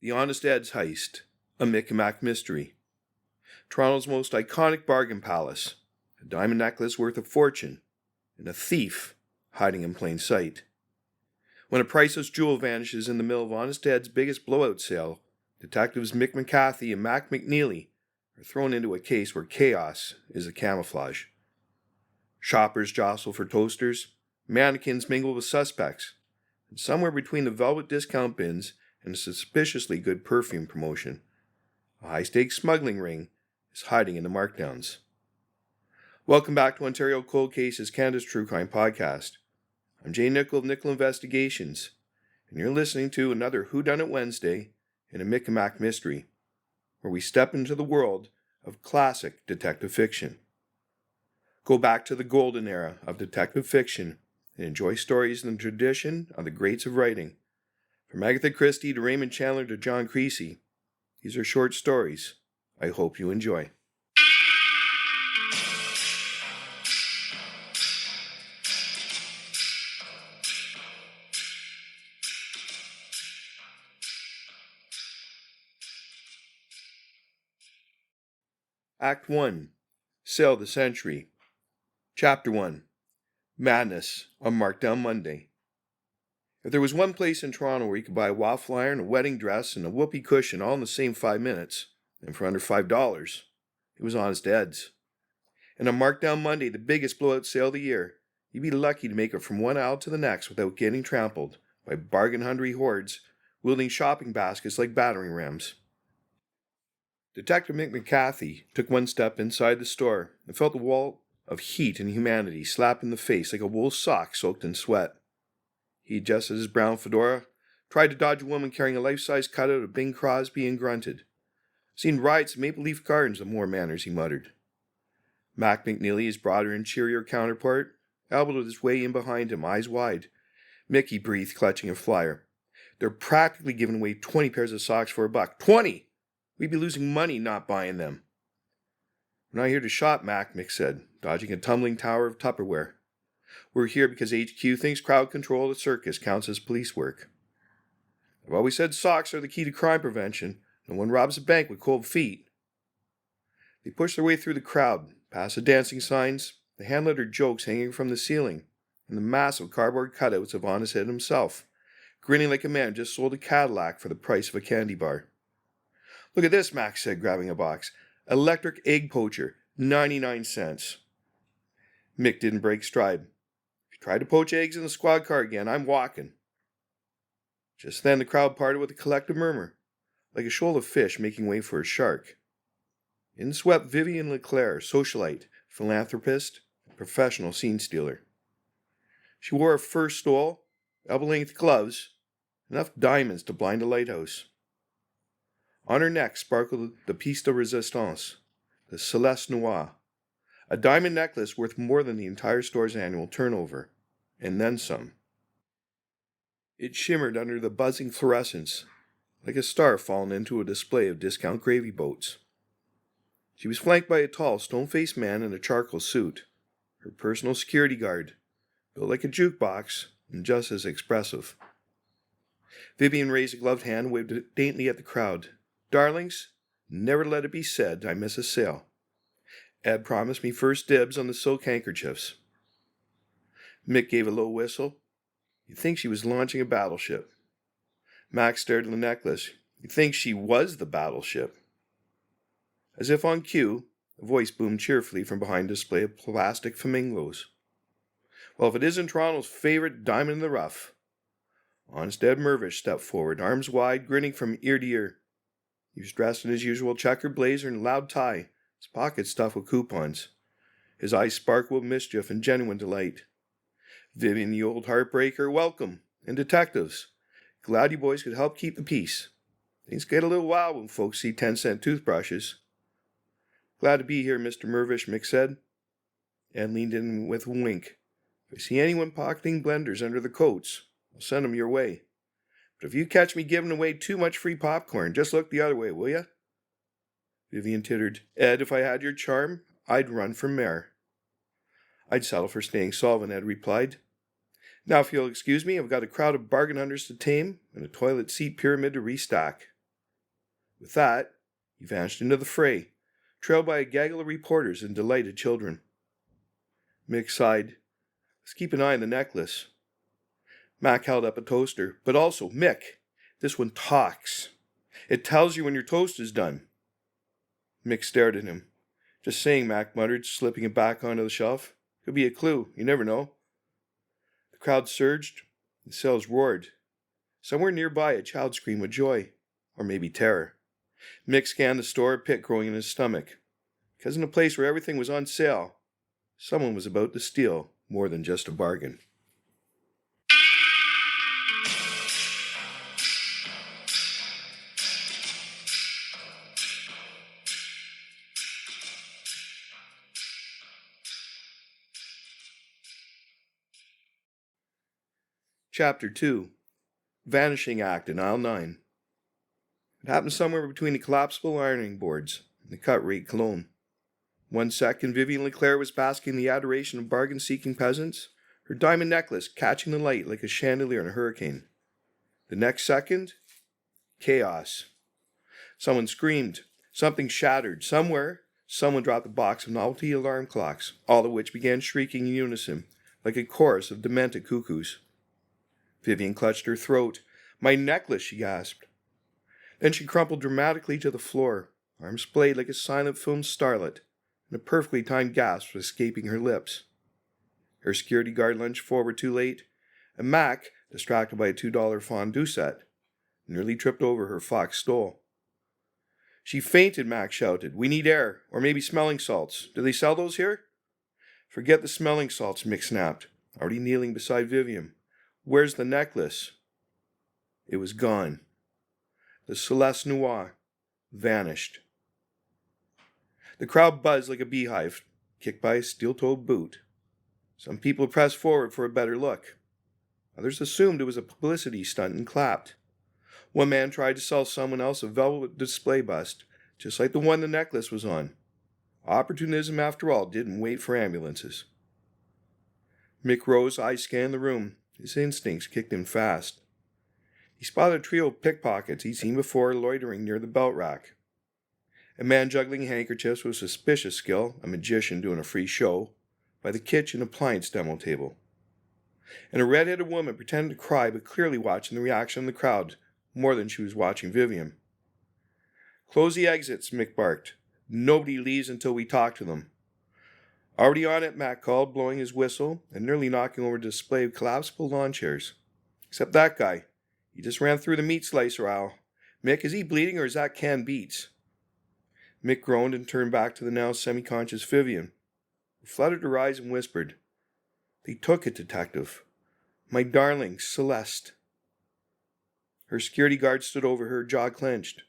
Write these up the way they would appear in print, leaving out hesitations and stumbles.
The Honest Ed's Heist, a Mick and Mack mystery. Toronto's most iconic bargain palace, a diamond necklace worth a fortune, and a thief hiding in plain sight. When a priceless jewel vanishes in the middle of Honest Ed's biggest blowout sale, detectives Mick McCathie and MacNeely are thrown into a case where chaos is a camouflage. Shoppers jostle for toasters, mannequins mingle with suspects, and somewhere between the velvet discount bins and a suspiciously good perfume promotion, a high-stakes smuggling ring is hiding in the markdowns. Welcome back to Ontario Cold Cases, Canada's True Crime Podcast. I'm Nicoll of Nicoll Investigations, and you're listening to another Whodunit Wednesday in a Mick and Mack mystery, where we step into the world of classic detective fiction. Go back to the golden era of detective fiction and enjoy stories in the tradition of the greats of writing. From Agatha Christie to Raymond Chandler to John Creasy, these are short stories I hope you enjoy. Act 1. Sale of the Century. Chapter 1. Madness on Markdown Monday. If there was one place in Toronto where you could buy a waffle iron, a wedding dress, and a whoopee cushion all in the same 5 minutes, and for under $5, it was Honest Ed's. And on Markdown Monday, the biggest blowout sale of the year, you'd be lucky to make it from one aisle to the next without getting trampled by bargain-hungry hordes wielding shopping baskets like battering rams. Detective Mick McCathie took one step inside the store and felt the wall of heat and humanity slap in the face like a wool sock soaked in sweat. He adjusted his brown fedora, tried to dodge a woman carrying a life-size cutout of Bing Crosby, and grunted. Seen riots in Maple Leaf Gardens with more manners, he muttered. MacNeely, his broader and cheerier counterpart, elbowed his way in behind him, eyes wide. Mickey breathed, clutching a flyer. They're practically giving away 20 pairs of socks for $1. 20! We'd be losing money not buying them. We're not here to shop, Mack, Mick said, dodging a tumbling tower of Tupperware. We're here because HQ thinks crowd control at a circus counts as police work. I've always said socks are the key to crime prevention. No one robs a bank with cold feet. They pushed their way through the crowd, past the dancing signs, the hand-lettered jokes hanging from the ceiling, and the massive cardboard cutouts of Honest Ed himself, grinning like a man just sold a Cadillac for the price of a candy bar. Look at this, Mack said, grabbing a box. Electric egg poacher, 99 cents. Mick didn't break stride. If you try to poach eggs in the squad car again, I'm walking. Just then the crowd parted with a collective murmur, like a shoal of fish making way for a shark. In swept Vivian Leclerc, socialite, philanthropist, and professional scene stealer. She wore her fur stole, elbow-length gloves, enough diamonds to blind a lighthouse. On her neck sparkled the piece de resistance, the Celeste Noire, a diamond necklace worth more than the entire store's annual turnover, and then some. It shimmered under the buzzing fluorescence, like a star fallen into a display of discount gravy boats. She was flanked by a tall, stone-faced man in a charcoal suit, her personal security guard, built like a jukebox and just as expressive. Vivian raised a gloved hand and waved it daintily at the crowd. Darlings, never let it be said I miss a sale. Ed promised me first dibs on the silk handkerchiefs. Mick gave a low whistle. You'd think she was launching a battleship. Mack stared at the necklace. You'd think she was the battleship. As if on cue, a voice boomed cheerfully from behind a display of plastic flamingos. Well, if it isn't Toronto's favorite diamond in the rough. Honest Ed Mervish stepped forward, arms wide, grinning from ear to ear. He was dressed in his usual checkered blazer and loud tie, his pockets stuffed with coupons. His eyes sparkled with mischief and genuine delight. Vivian, the old heartbreaker, welcome, and detectives. Glad you boys could help keep the peace. Things get a little wild when folks see 10-cent toothbrushes. Glad to be here, Mr. Mervish, Mick said. Ed leaned in with a wink. If I see anyone pocketing blenders under the coats, I'll send them your way. But if you catch me giving away too much free popcorn, just look the other way, will ya? Vivian tittered. Ed, if I had your charm, I'd run for mayor. I'd settle for staying solvent, Ed replied. Now, if you'll excuse me, I've got a crowd of bargain hunters to tame and a toilet seat pyramid to restock. With that, he vanished into the fray, trailed by a gaggle of reporters and delighted children. Mick sighed. Let's keep an eye on the necklace. Mack held up a toaster. But also, Mick, this one talks. It tells you when your toast is done. Mick stared at him. Just saying, Mack muttered, slipping it back onto the shelf. Could be a clue. You never know. The crowd surged. The cells roared. Somewhere nearby, a child screamed with joy. Or maybe terror. Mick scanned the store, a pit growing in his stomach. Because in a place where everything was on sale, someone was about to steal more than just a bargain. Chapter 2. Vanishing Act in Aisle 9. It happened somewhere between the collapsible ironing boards and the cut-rate cologne. 1 second, Vivian LeClaire was basking in the adoration of bargain-seeking peasants, her diamond necklace catching the light like a chandelier in a hurricane. The next second, chaos. Someone screamed. Something shattered. Somewhere, someone dropped a box of novelty alarm clocks, all of which began shrieking in unison, like a chorus of demented cuckoos. Vivian clutched her throat. My necklace, she gasped. Then she crumpled dramatically to the floor, arms splayed like a silent film starlet, and a perfectly timed gasp was escaping her lips. Her security guard lunged forward too late, and Mack, distracted by a $2 fondue set, nearly tripped over her fox stole. She fainted, Mack shouted. We need air, or maybe smelling salts. Do they sell those here? Forget the smelling salts, Mick snapped, already kneeling beside Vivian. Where's the necklace? It was gone. The Celeste Noire vanished. The crowd buzzed like a beehive, kicked by a steel-toed boot. Some people pressed forward for a better look. Others assumed it was a publicity stunt and clapped. One man tried to sell someone else a velvet display bust, just like the one the necklace was on. Opportunism, after all, didn't wait for ambulances. Mick rose, eyes scanned the room. His instincts kicked in fast. He spotted a trio of pickpockets he'd seen before loitering near the belt rack. A man juggling handkerchiefs with suspicious skill, a magician doing a free show, by the kitchen appliance demo table. And a red-headed woman pretending to cry but clearly watching the reaction of the crowd more than she was watching Vivian. Close the exits, Mick barked. Nobody leaves until we talk to them. Already on it, Mack called, blowing his whistle and nearly knocking over a display of collapsible lawn chairs. Except that guy. He just ran through the meat slicer aisle. Mick, is he bleeding or is that canned beets? Mick groaned and turned back to the now semi-conscious Vivian, who fluttered her eyes and whispered, They took it, detective. My darling, Celeste. Her security guard stood over her, jaw clenched.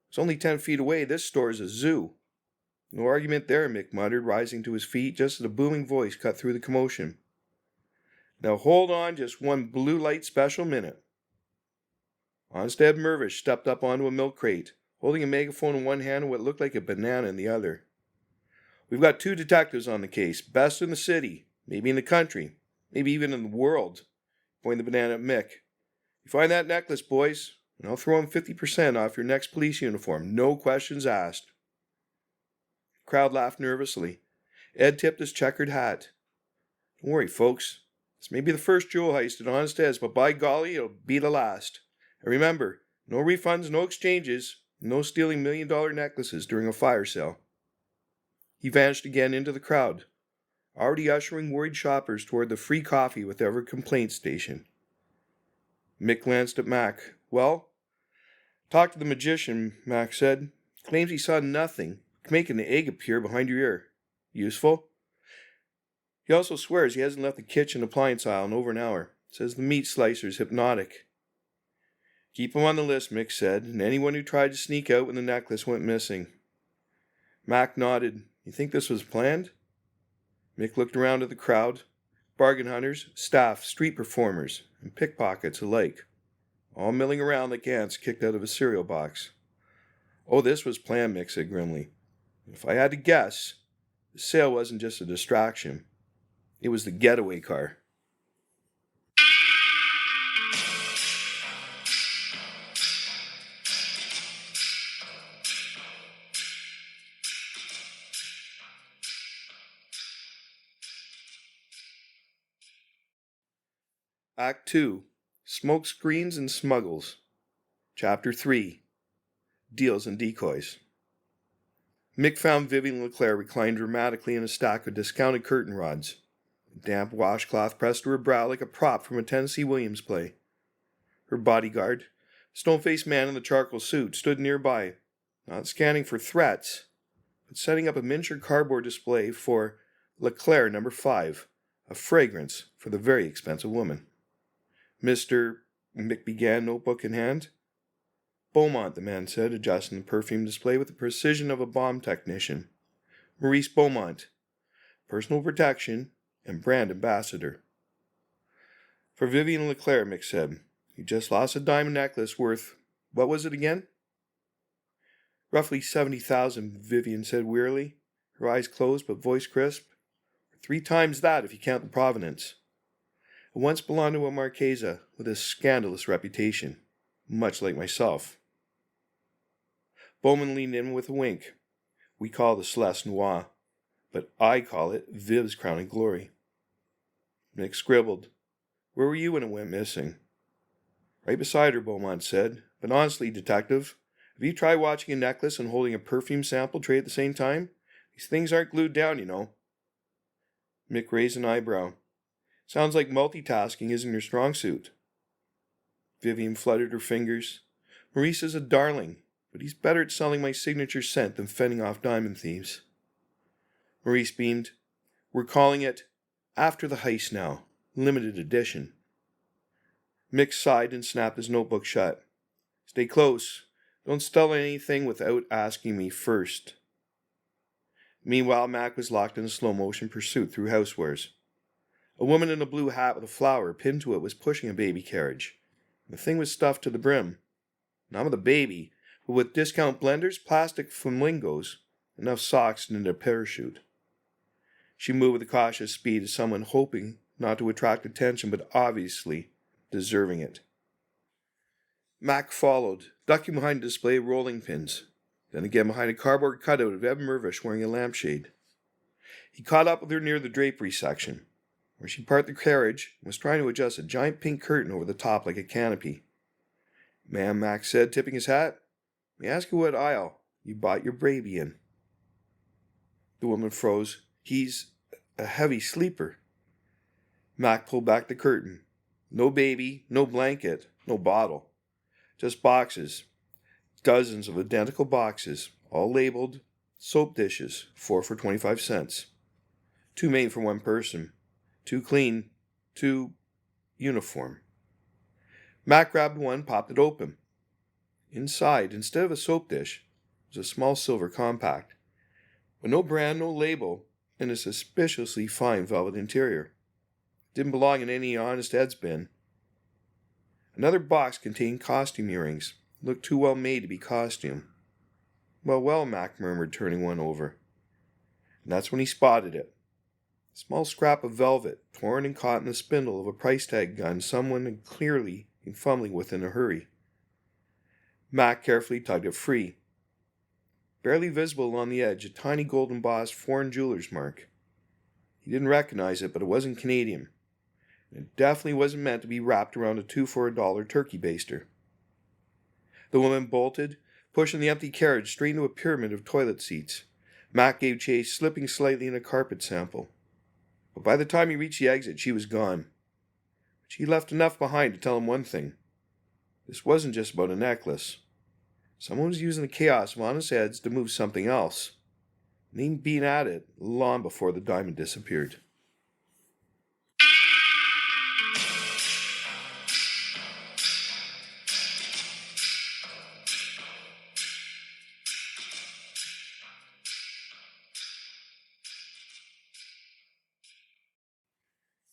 It's only 10 feet away. This store is a zoo. No argument there, Mick muttered, rising to his feet just as a booming voice cut through the commotion. Now hold on just one blue light special minute. Honest Ed Mervish stepped up onto a milk crate, holding a megaphone in one hand and what looked like a banana in the other. We've got 2 detectives on the case, best in the city, maybe in the country, maybe even in the world. Pointed the banana at Mick. You find that necklace, boys, and I'll throw in 50% off your next police uniform, no questions asked. The crowd laughed nervously. Ed tipped his checkered hat. Don't worry, folks. This may be the first jewel heist at Honest Ed's, but by golly, it'll be the last. And remember, no refunds, no exchanges, no stealing $1 million necklaces during a fire sale. He vanished again into the crowd, already ushering worried shoppers toward the free coffee with every complaint station. Mick glanced at Mack. Well, talk to the magician, Mack said. Claims he saw nothing. Can make an egg appear behind your ear. Useful? He also swears he hasn't left the kitchen appliance aisle in over an hour. Says the meat slicer's hypnotic. Keep him on the list, Mick said, and anyone who tried to sneak out when the necklace went missing. Mack nodded. You think this was planned? Mick looked around at the crowd. Bargain hunters, staff, street performers, and pickpockets alike, all milling around like ants kicked out of a cereal box. Oh, this was planned, Mick said grimly. If I had to guess, the sale wasn't just a distraction. It was the getaway car. Act 2. Smoke Screens and Smuggles. Chapter 3. Deals and Decoys. Mick found Vivian LeClaire reclined dramatically in a stack of discounted curtain rods. A damp washcloth pressed to her brow like a prop from a Tennessee Williams play. Her bodyguard, a stone-faced man in the charcoal suit, stood nearby, not scanning for threats, but setting up a miniature cardboard display for LeClaire No. 5, a fragrance for the very expensive woman. Mr. Mick began, notebook in hand. Beaumont, the man said, adjusting the perfume display with the precision of a bomb technician. Maurice Beaumont, personal protection and brand ambassador. For Vivian LeClaire, Mick said. You just lost a diamond necklace worth, what was it again? Roughly 70,000, Vivian said wearily, her eyes closed but voice crisp. 3 times that if you count the provenance. It once belonged to a Marchesa with a scandalous reputation, much like myself. Bowman leaned in with a wink. We call the Celeste Noire, but I call it Viv's crowning glory. Mick scribbled. Where were you when it went missing? Right beside her, Beaumont said. But honestly, detective, have you tried watching a necklace and holding a perfume sample tray at the same time? These things aren't glued down, you know. Mick raised an eyebrow. Sounds like multitasking isn't your strong suit. Vivian fluttered her fingers. Maurice is a darling, but he's better at selling my signature scent than fending off diamond thieves. Maurice beamed. We're calling it After the Heist now, limited edition. Mick sighed and snapped his notebook shut. Stay close. Don't steal anything without asking me first. Meanwhile, Mack was locked in a slow-motion pursuit through housewares. A woman in a blue hat with a flower pinned to it was pushing a baby carriage. The thing was stuffed to the brim. Not with a baby, but with discount blenders, plastic flamingos, enough socks and a parachute. She moved with a cautious speed as someone hoping not to attract attention, but obviously deserving it. Mack followed, ducking behind a display of rolling pins, then again behind a cardboard cutout of Eb Mervish wearing a lampshade. He caught up with her near the drapery section, where she parked the carriage and was trying to adjust a giant pink curtain over the top like a canopy. Ma'am, Mack said, tipping his hat, may I ask you what aisle you bought your baby in? The woman froze. He's a heavy sleeper. Mack pulled back the curtain. No baby, no blanket, no bottle. Just boxes. Dozens of identical boxes, all labeled soap dishes, 4 for 25 cents. 2 made for 1 person. 2 clean, 2 uniform. Mack grabbed one, popped it open. Inside, instead of a soap dish, was a small silver compact, with no brand, no label, and a suspiciously fine velvet interior. Didn't belong in any honest Ed's bin. Another box contained costume earrings. Looked too well made to be costume. Well, Mack murmured, turning one over. And that's when he spotted it. A small scrap of velvet, torn and caught in the spindle of a price tag gun someone had clearly been fumbling with in a hurry. Mack carefully tugged it free. Barely visible on the edge, a tiny gold embossed foreign jeweler's mark. He didn't recognize it, but it wasn't Canadian. It definitely wasn't meant to be wrapped around a 2 for $1 turkey baster. The woman bolted, pushing the empty carriage straight into a pyramid of toilet seats. Mack gave chase, slipping slightly in a carpet sample. But by the time he reached the exit, she was gone. But she left enough behind to tell him one thing. This wasn't just about a necklace. Someone was using the chaos of honest heads to move something else. And they'd been at it long before the diamond disappeared.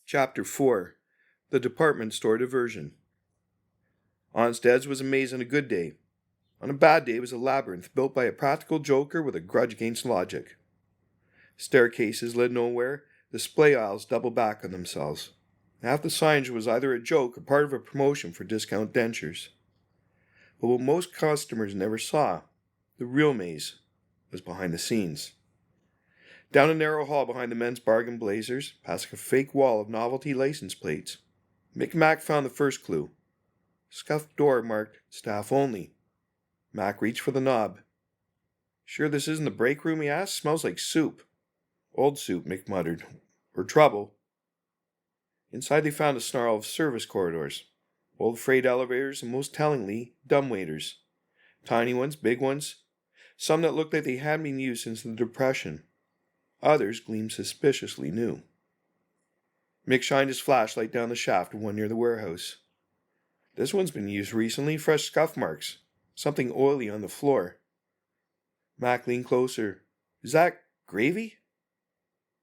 Chapter 4. The Department Store Diversion. Honest Ed's was a maze on a good day. On a bad day, it was a labyrinth built by a practical joker with a grudge against logic. Staircases led nowhere, display aisles doubled back on themselves. Half the signage was either a joke or part of a promotion for discount dentures. But what most customers never saw, the real maze, was behind the scenes. Down a narrow hall behind the men's bargain blazers, past a fake wall of novelty license plates, Mick and Mack found the first clue. Scuffed door marked staff only. Mack reached for the knob. Sure this isn't the break room, he asked? Smells like soup. Old soup, Mick muttered. Or trouble. Inside they found a snarl of service corridors. Old freight elevators and most tellingly, dumbwaiters. Tiny ones, big ones. Some that looked like they hadn't been used since the Depression. Others gleamed suspiciously new. Mick shined his flashlight down the shaft of one near the warehouse. This one's been used recently, fresh scuff marks. Something oily on the floor. Mack leaned closer. Is that gravy?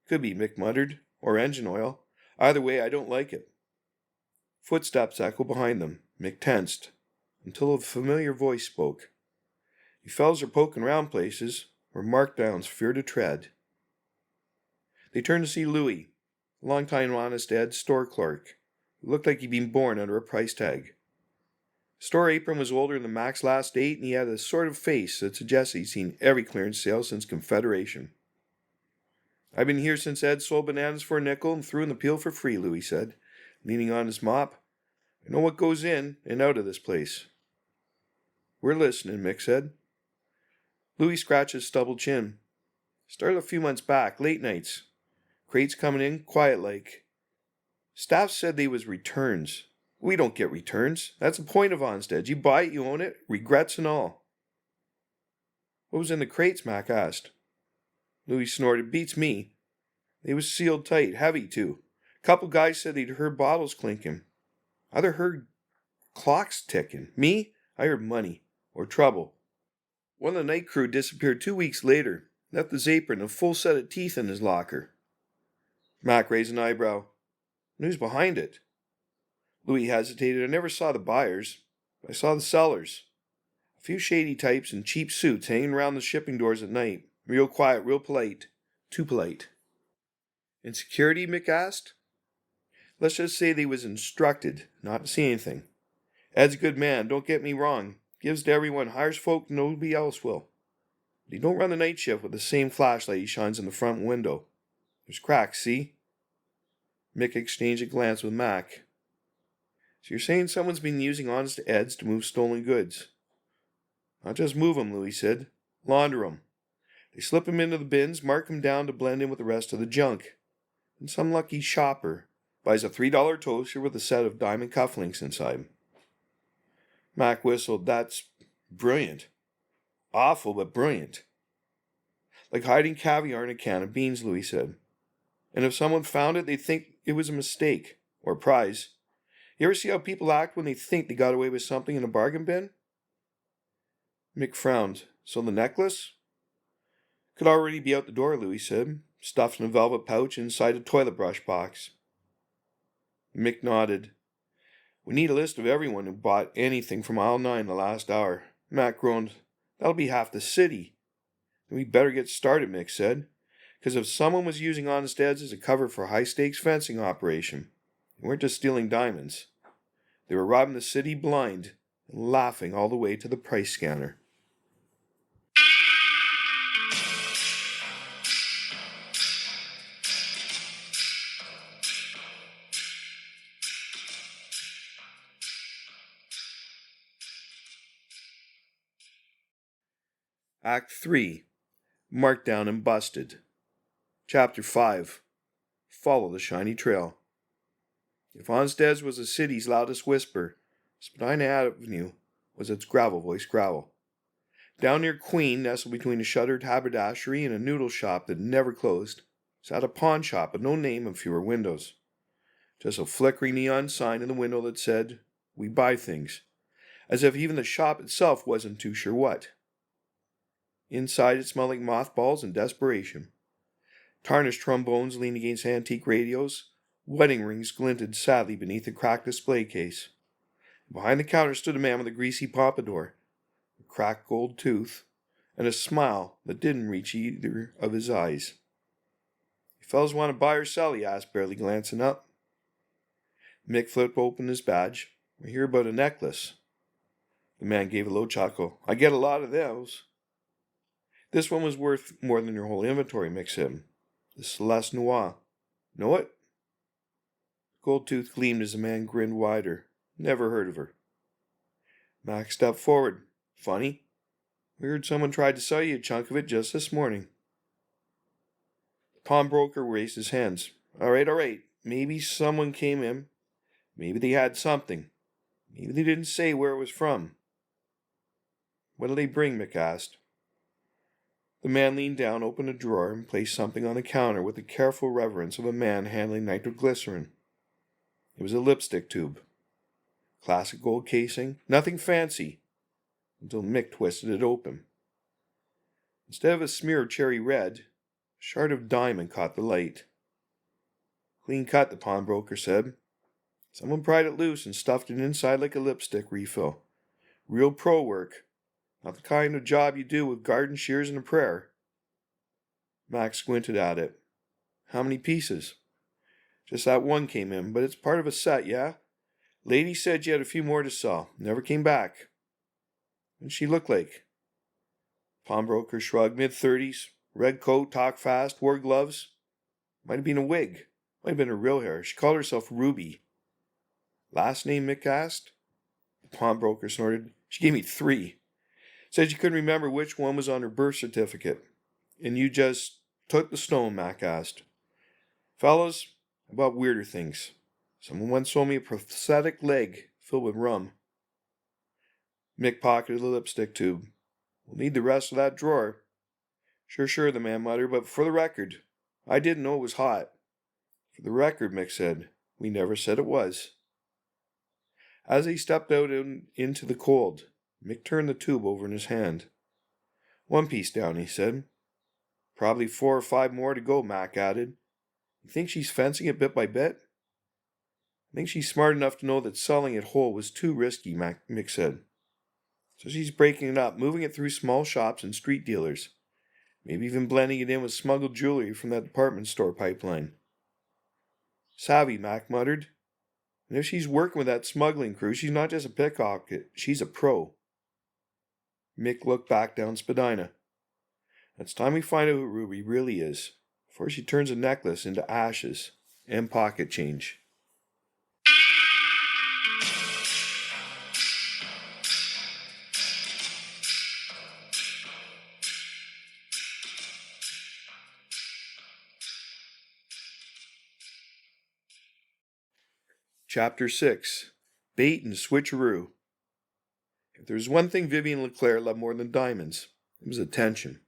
Could be, Mick muttered. Or engine oil. Either way, I don't like it. Footsteps echoed behind them. Mick tensed, until a familiar voice spoke. You fellas are poking around places where markdowns fear to tread. They turned to see Louis, a long-time honest Ed store clerk, who looked like he'd been born under a price tag. The store apron was older than Mac's last date, and he had a sort of face that suggested he'd seen every clearance sale since Confederation. I've been here since Ed sold bananas for a nickel and threw in the peel for free, Louis said, leaning on his mop. I know what goes in and out of this place. We're listening, Mick said. Louis scratched his stubbled chin. Started a few months back, late nights. Crates coming in, quiet-like. Staff said they was returns. We don't get returns. That's the point of Onstead. You buy it, you own it, regrets and all. What was in the crates, Mack asked. Louis snorted. Beats me. They was sealed tight, heavy too. A couple guys said they'd heard bottles clinking. Other heard clocks ticking. Me? I heard money. Or trouble. One of the night crew disappeared 2 weeks later. Left his apron and a full set of teeth in his locker. Mack raised an eyebrow. And who's behind it? Louis hesitated. I never saw the buyers. I saw the sellers. A few shady types in cheap suits hanging around the shipping doors at night. Real quiet, real polite. Too polite. And security, Mick asked? Let's just say they was instructed not to see anything. Ed's a good man, don't get me wrong. Gives to everyone, hires folk nobody else will. But he don't run the night shift with the same flashlight he shines in the front window. There's cracks, see? Mick exchanged a glance with Mack. So you're saying someone's been using honest Eds to move stolen goods? Not just move 'em, Louis said. Launder 'em. They slip 'em into the bins, mark 'em down to blend in with the rest of the junk. And some lucky shopper buys a $3 toaster with a set of diamond cufflinks inside. Mack whistled. That's brilliant. Awful, but brilliant. Like hiding caviar in a can of beans, Louis said. And if someone found it, they'd think it was a mistake. Or a prize. You ever see how people act when they think they got away with something in a bargain bin? Mick frowned. So the necklace? Could already be out the door, Louis said. Stuffed in a velvet pouch inside a toilet brush box. Mick nodded. We need a list of everyone who bought anything from aisle 9 the last hour. Mack groaned. That'll be half the city. Then we better get started, Mick said. Because if someone was using honest Eds as a cover for a high-stakes fencing operation, they weren't just stealing diamonds. They were robbing the city blind and laughing all the way to the price scanner. Act 3. Marked Down and Busted. Chapter 5. Follow the Shiny Trail. If Onstead's was the city's loudest whisper, Spadina Avenue was its gravel voice growl. Down near Queen, nestled between a shuttered haberdashery and a noodle shop that never closed, sat a pawn shop with no name and fewer windows. Just a flickering neon sign in the window that said, "We buy things," as if even the shop itself wasn't too sure what. Inside it smelled like mothballs and desperation. Tarnished trombones leaned against antique radios. Wedding rings glinted sadly beneath a cracked display case. Behind the counter stood a man with a greasy pompadour, a cracked gold tooth, and a smile that didn't reach either of his eyes. "You fellas want to buy or sell?" he asked, barely glancing up. Mick flipped open his badge. "We're here about a necklace." The man gave a low chuckle. "I get a lot of those." "This one was worth more than your whole inventory," Mick said. "The Celeste Noir. Know it?" Gold tooth gleamed as the man grinned wider. Never heard of her. Mack stepped forward. Funny. We heard someone tried to sell you a chunk of it just this morning. The pawnbroker raised his hands. All right. Maybe someone came in. Maybe they had something. Maybe they didn't say where it was from. What did they bring? Mick asked. The man leaned down, opened a drawer, and placed something on the counter with the careful reverence of a man handling nitroglycerin. It was a lipstick tube. Classic gold casing, nothing fancy, until Mick twisted it open. Instead of a smear of cherry red, a shard of diamond caught the light. Clean cut, the pawnbroker said. Someone pried it loose and stuffed it inside like a lipstick refill. Real pro work. Not the kind of job you do with garden shears and a prayer. Mack squinted at it. How many pieces? Just that one came in, but it's part of a set, yeah? Lady said you had a few more to sell. Never came back. What did she look like? Pawnbroker shrugged. Mid-30s. Red coat, talked fast, wore gloves. Might have been a wig. Might have been her real hair. She called herself Ruby. Last name? Mick asked. The pawnbroker snorted. She gave me 3. Said she couldn't remember which one was on her birth certificate. And you just took the stone? Mack asked. Fellas, about weirder things. Someone once sold me a prosthetic leg filled with rum. Mick pocketed the lipstick tube. We'll need the rest of that drawer. Sure, the man muttered, but for the record, I didn't know it was hot. For the record, Mick said, we never said it was. As he stepped out into the cold, Mick turned the tube over in his hand. 1 piece down, he said. Probably 4 or 5 more to go, Mack added. You think she's fencing it bit by bit? I think she's smart enough to know that selling it whole was too risky, Mick said. So she's breaking it up, moving it through small shops and street dealers. Maybe even blending it in with smuggled jewelry from that department store pipeline. Savvy, Mack muttered. And if she's working with that smuggling crew, she's not just a pickpocket, she's a pro. Mick looked back down Spadina. It's time we find out who Ruby really is, before she turns a necklace into ashes and pocket change. Chapter 6. Bait and Switcheroo. If there was one thing Vivian LeClaire loved more than diamonds, it was attention.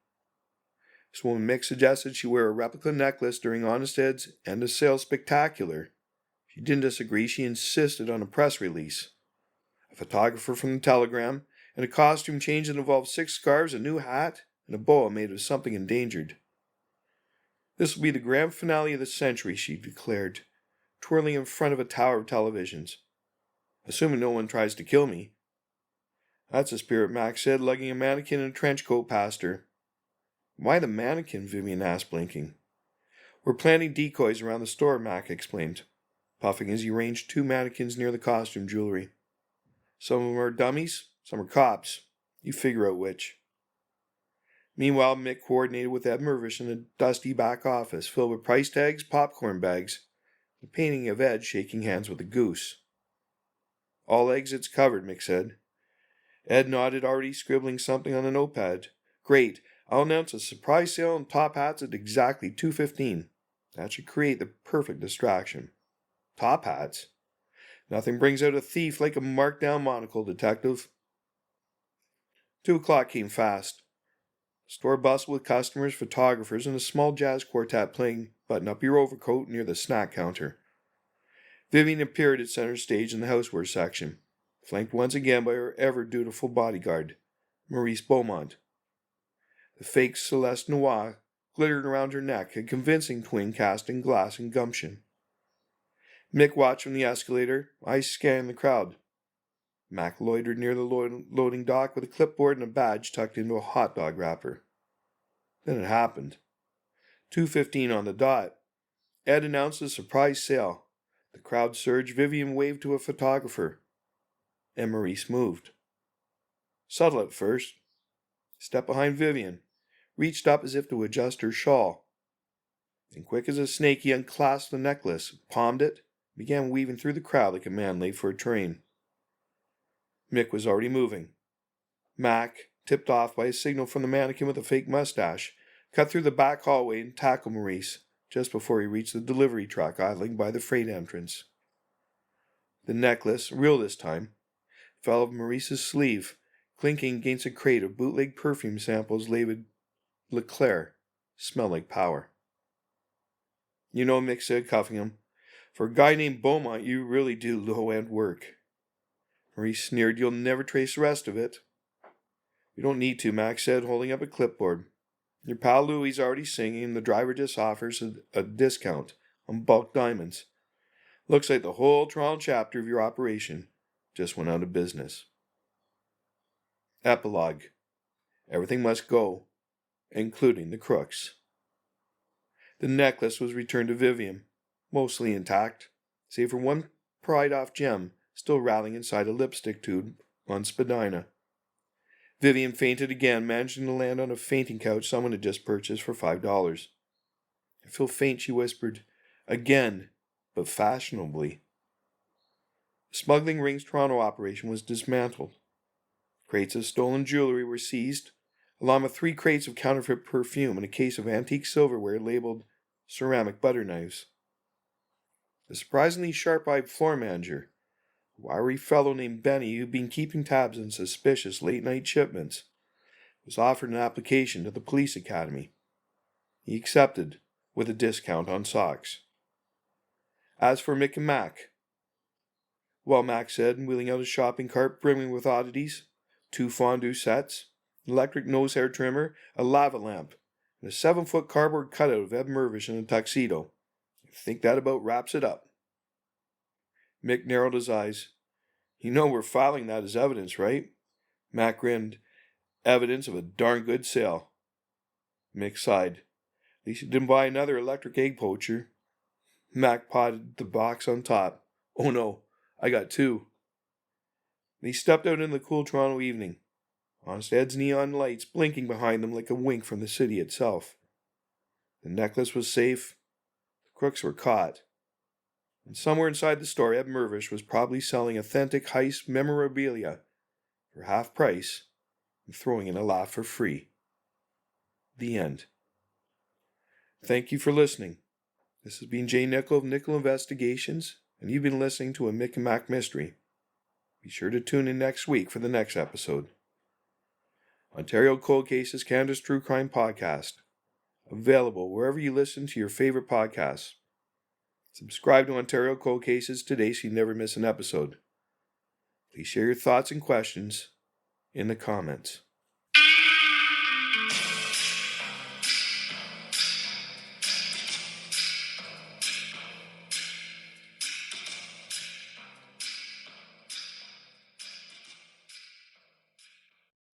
So when Mick suggested she wear a replica necklace during Honest Ed's end of sale spectacular, she didn't disagree. She insisted on a press release. A photographer from the Telegram, and a costume change that involved 6 scarves, a new hat, and a boa made of something endangered. This will be the grand finale of the century, she declared, twirling in front of a tower of televisions. Assuming no one tries to kill me. That's the spirit, Mack said, lugging a mannequin in a trench coat past her. Why the mannequin? Vivian asked, blinking. We're planting decoys around the store, Mack explained, puffing as he arranged 2 mannequins near the costume jewelry. Some of them are dummies, some are cops. You figure out which. Meanwhile, Mick coordinated with Ed Mervish in a dusty back office filled with price tags, popcorn bags, the painting of Ed shaking hands with a goose. All exits covered, Mick said. Ed nodded, already scribbling something on a notepad. Great. I'll announce a surprise sale on top hats at exactly 2:15. That should create the perfect distraction. Top hats? Nothing brings out a thief like a marked-down monocle, detective. 2 o'clock came fast. The store bustled with customers, photographers, and a small jazz quartet playing Button Up Your Overcoat near the snack counter. Vivian appeared at center stage in the houseware section, flanked once again by her ever-dutiful bodyguard, Maurice Beaumont. The fake Celeste Noir glittered around her neck, a convincing twin cast in glass and gumption. Mick watched from the escalator, eyes scanning the crowd. Mack loitered near the loading dock with a clipboard and a badge tucked into a hot dog wrapper. Then it happened. 2:15 on the dot. Ed announced a surprise sale. The crowd surged. Vivian waved to a photographer. And Maurice moved. Subtle at first. Stepped behind Vivian. Reached up as if to adjust her shawl. Then quick as a snake he unclasped the necklace, palmed it, began weaving through the crowd like a man late for a train. Mick was already moving. Mack, tipped off by a signal from the mannequin with a fake mustache, cut through the back hallway and tackled Maurice just before he reached the delivery truck idling by the freight entrance. The necklace, real this time, fell off Maurice's sleeve, clinking against a crate of bootleg perfume samples labeled Leclerc. Smelled like power. You know, Mick said, cuffing him, for a guy named Beaumont, you really do low-end work. Maurice sneered, you'll never trace the rest of it. We don't need to, Mack said, holding up a clipboard. Your pal Louie's already singing, and the driver just offers a discount on bulk diamonds. Looks like the whole Toronto chapter of your operation just went out of business. Epilogue. Everything must go, including the crooks. The necklace was returned to Vivian, mostly intact, save for one pried-off gem still rattling inside a lipstick tube on Spadina. Vivian fainted again, managing to land on a fainting couch someone had just purchased for $5. I feel faint, she whispered. Again, but fashionably. The smuggling ring's Toronto operation was dismantled. Crates of stolen jewelry were seized, along with 3 crates of counterfeit perfume and a case of antique silverware labeled ceramic butter knives. A surprisingly sharp-eyed floor manager, a wiry fellow named Benny who'd been keeping tabs on suspicious late-night shipments, was offered an application to the police academy. He accepted, with a discount on socks. As for Mick and Mack, well, Mack said, wheeling out a shopping cart brimming with oddities, 2 fondue sets, an electric nose hair trimmer, a lava lamp, and a 7-foot cardboard cutout of Ed Mervish in a tuxedo. I think that about wraps it up. Mick narrowed his eyes. You know we're filing that as evidence, right? Mack grinned. Evidence of a darn good sale. Mick sighed. At least you didn't buy another electric egg poacher. Mack potted the box on top. Oh no, I got 2. They stepped out in the cool Toronto evening, Honest Ed's neon lights blinking behind them like a wink from the city itself. The necklace was safe. The crooks were caught. And somewhere inside the store, Ed Mervish was probably selling authentic Heist memorabilia for half price and throwing in a laugh for free. The end. Thank you for listening. This has been J. Nicoll of Nicoll Investigations, and you've been listening to a Mick and Mack mystery. Be sure to tune in next week for the next episode. Ontario Cold Cases, Canada's True Crime Podcast. Available wherever you listen to your favorite podcasts. Subscribe to Ontario Cold Cases today so you never miss an episode. Please share your thoughts and questions in the comments.